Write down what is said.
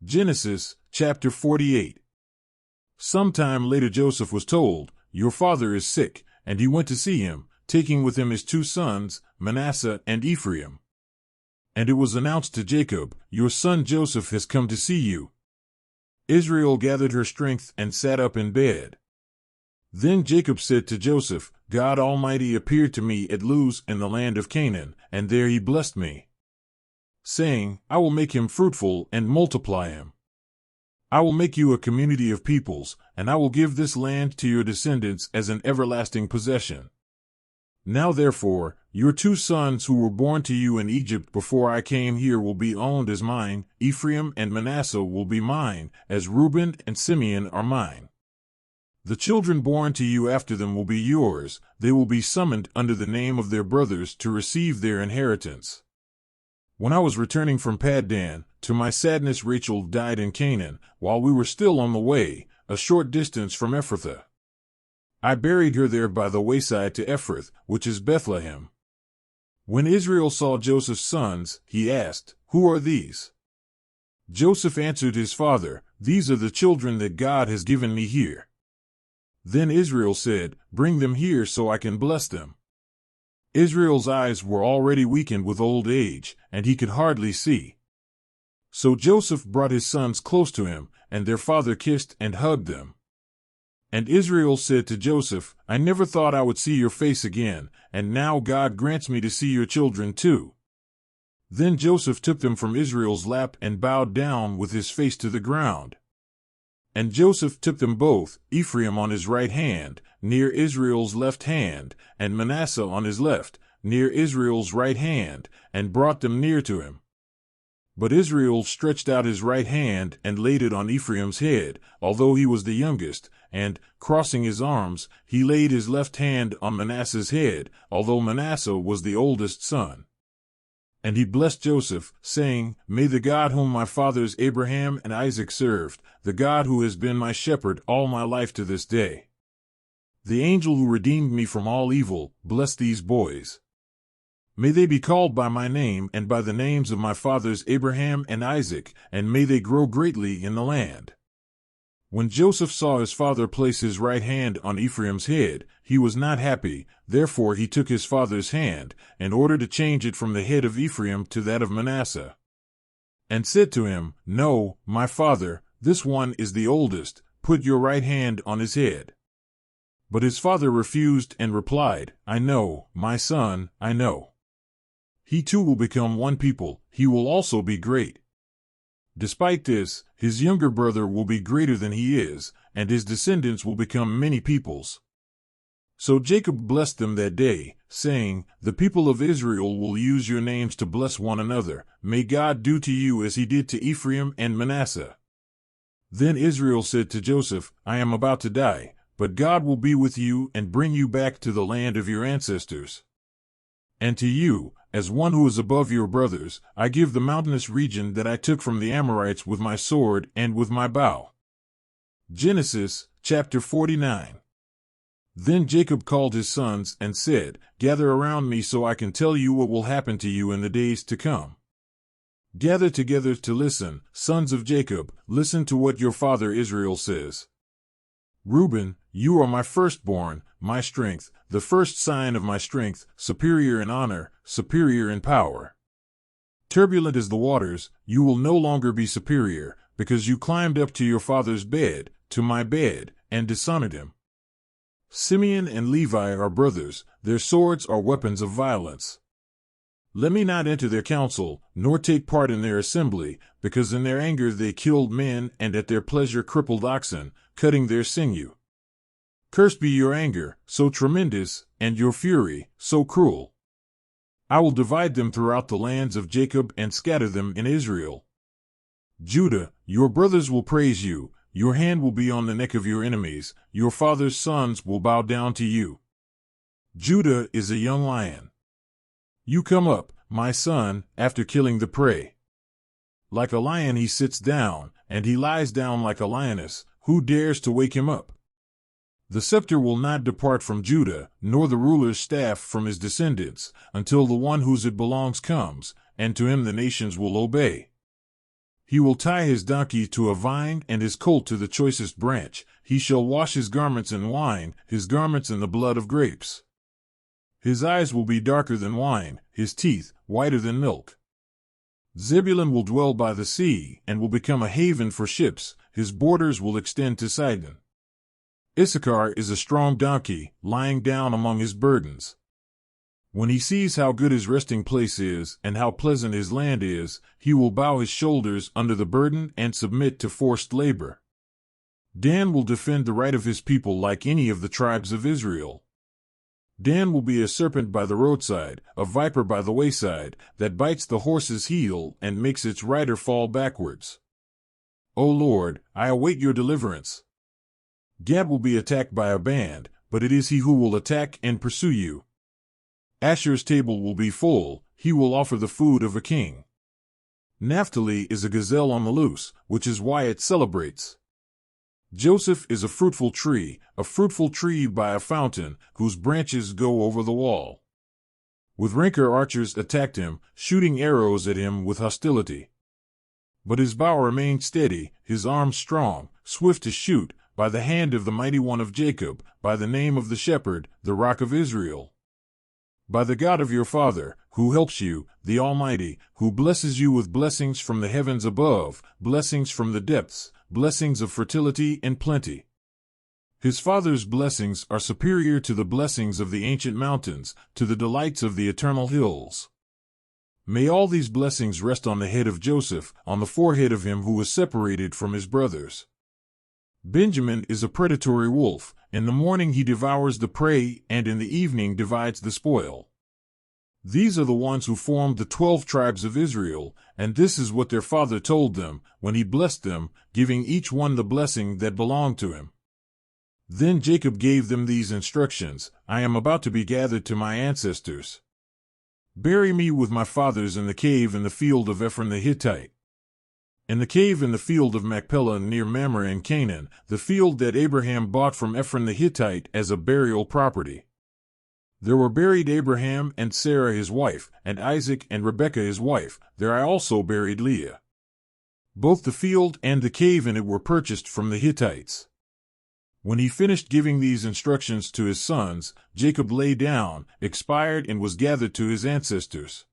Genesis chapter 48. Sometime later Joseph was told, "Your father is sick," and he went to see him, taking with him his two sons, Manasseh and Ephraim. And it was announced to Jacob, "Your son Joseph has come to see you." Israel gathered her strength and sat up in bed. Then Jacob said to Joseph, "God Almighty appeared to me at Luz in the land of Canaan, and there he blessed me, saying, I will make him fruitful and multiply him. I will make you a community of peoples, and I will give this land to your descendants as an everlasting possession. Now therefore, your two sons who were born to you in Egypt before I came here will be owned as mine. Ephraim and Manasseh will be mine, as Reuben and Simeon are mine. The children born to you after them will be yours. They will be summoned under the name of their brothers to receive their inheritance." When I was returning from Paddan, to my sadness Rachel died in Canaan, while we were still on the way, a short distance from Ephrathah. I buried her there by the wayside to Ephrath, which is Bethlehem. When Israel saw Joseph's sons, he asked, "Who are these?" Joseph answered his father, "These are the children that God has given me here." Then Israel said, "Bring them here so I can bless them." Israel's eyes were already weakened with old age, and he could hardly see. So Joseph brought his sons close to him, and their father kissed and hugged them. And Israel said to Joseph, "I never thought I would see your face again, and now God grants me to see your children too." Then Joseph took them from Israel's lap and bowed down with his face to the ground. And Joseph took them both, Ephraim on his right hand, near Israel's left hand, and Manasseh on his left, near Israel's right hand, and brought them near to him. But Israel stretched out his right hand and laid it on Ephraim's head, although he was the youngest, and, crossing his arms, he laid his left hand on Manasseh's head, although Manasseh was the oldest son. And he blessed Joseph, saying, "May the God whom my fathers Abraham and Isaac served, the God who has been my shepherd all my life to this day, the angel who redeemed me from all evil, bless these boys. May they be called by my name and by the names of my fathers Abraham and Isaac, and may they grow greatly in the land." When Joseph saw his father place his right hand on Ephraim's head, he was not happy. Therefore he took his father's hand, in order to change it from the head of Ephraim to that of Manasseh, and said to him, "No, my father, this one is the oldest. Put your right hand on his head." But his father refused and replied, "I know, my son, I know. He too will become one people, he will also be great. Despite this, his younger brother will be greater than he is, and his descendants will become many peoples." So Jacob blessed them that day, saying, "The people of Israel will use your names to bless one another. May God do to you as he did to Ephraim and Manasseh." Then Israel said to Joseph, "I am about to die, but God will be with you and bring you back to the land of your ancestors. And to you, as one who is above your brothers, I give the mountainous region that I took from the Amorites with my sword and with my bow." Genesis chapter 49. Then Jacob called his sons and said, "Gather around me so I can tell you what will happen to you in the days to come. Gather together to listen, sons of Jacob, listen to what your father Israel says. Reuben, you are my firstborn, my strength, the first sign of my strength, superior in honor, superior in power. Turbulent as the waters, you will no longer be superior, because you climbed up to your father's bed, to my bed, and dishonored him. Simeon and Levi are brothers, their swords are weapons of violence. Let me not enter their council, nor take part in their assembly, because in their anger they killed men and at their pleasure crippled oxen, cutting their sinew. Cursed be your anger, so tremendous, and your fury, so cruel. I will divide them throughout the lands of Jacob and scatter them in Israel. Judah, your brothers will praise you, your hand will be on the neck of your enemies, your father's sons will bow down to you. Judah is a young lion. You come up, my son, after killing the prey. Like a lion he sits down, and he lies down like a lioness. Who dares to wake him up? The scepter will not depart from Judah, nor the ruler's staff from his descendants, until the one whose it belongs comes, and to him the nations will obey. He will tie his donkey to a vine and his colt to the choicest branch. He shall wash his garments in wine, his garments in the blood of grapes. His eyes will be darker than wine, his teeth whiter than milk. Zebulun will dwell by the sea, and will become a haven for ships. His borders will extend to Sidon. Issachar is a strong donkey, lying down among his burdens. When he sees how good his resting place is, and how pleasant his land is, he will bow his shoulders under the burden and submit to forced labor. Dan will defend the right of his people like any of the tribes of Israel. Dan will be a serpent by the roadside, a viper by the wayside, that bites the horse's heel and makes its rider fall backwards. O Lord, I await your deliverance. Gad will be attacked by a band, but it is he who will attack and pursue you. Asher's table will be full, he will offer the food of a king. Naphtali is a gazelle on the loose, which is why it celebrates. Joseph is a fruitful tree by a fountain, whose branches go over the wall. With rancor archers attacked him, shooting arrows at him with hostility. But his bow remained steady, his arm strong, swift to shoot, by the hand of the mighty one of Jacob, by the name of the shepherd, the rock of Israel. By the God of your father, who helps you, the Almighty, who blesses you with blessings from the heavens above, blessings from the depths, blessings of fertility and plenty. His father's blessings are superior to the blessings of the ancient mountains, to the delights of the eternal hills. May all these blessings rest on the head of Joseph, on the forehead of him who was separated from his brothers. Benjamin is a predatory wolf. In the morning he devours the prey, and in the evening divides the spoil. These are the ones who formed the 12 tribes of Israel, and this is what their father told them, when he blessed them, giving each one the blessing that belonged to him. Then Jacob gave them these instructions: I am about to be gathered to my ancestors. Bury me with my fathers in the cave in the field of Ephron the Hittite. In the cave in the field of Machpelah near Mamre in Canaan, the field that Abraham bought from Ephron the Hittite as a burial property. There were buried Abraham and Sarah his wife, and Isaac and Rebekah his wife. There I also buried Leah. Both the field and the cave in it were purchased from the Hittites. When he finished giving these instructions to his sons, Jacob lay down, expired, and was gathered to his ancestors.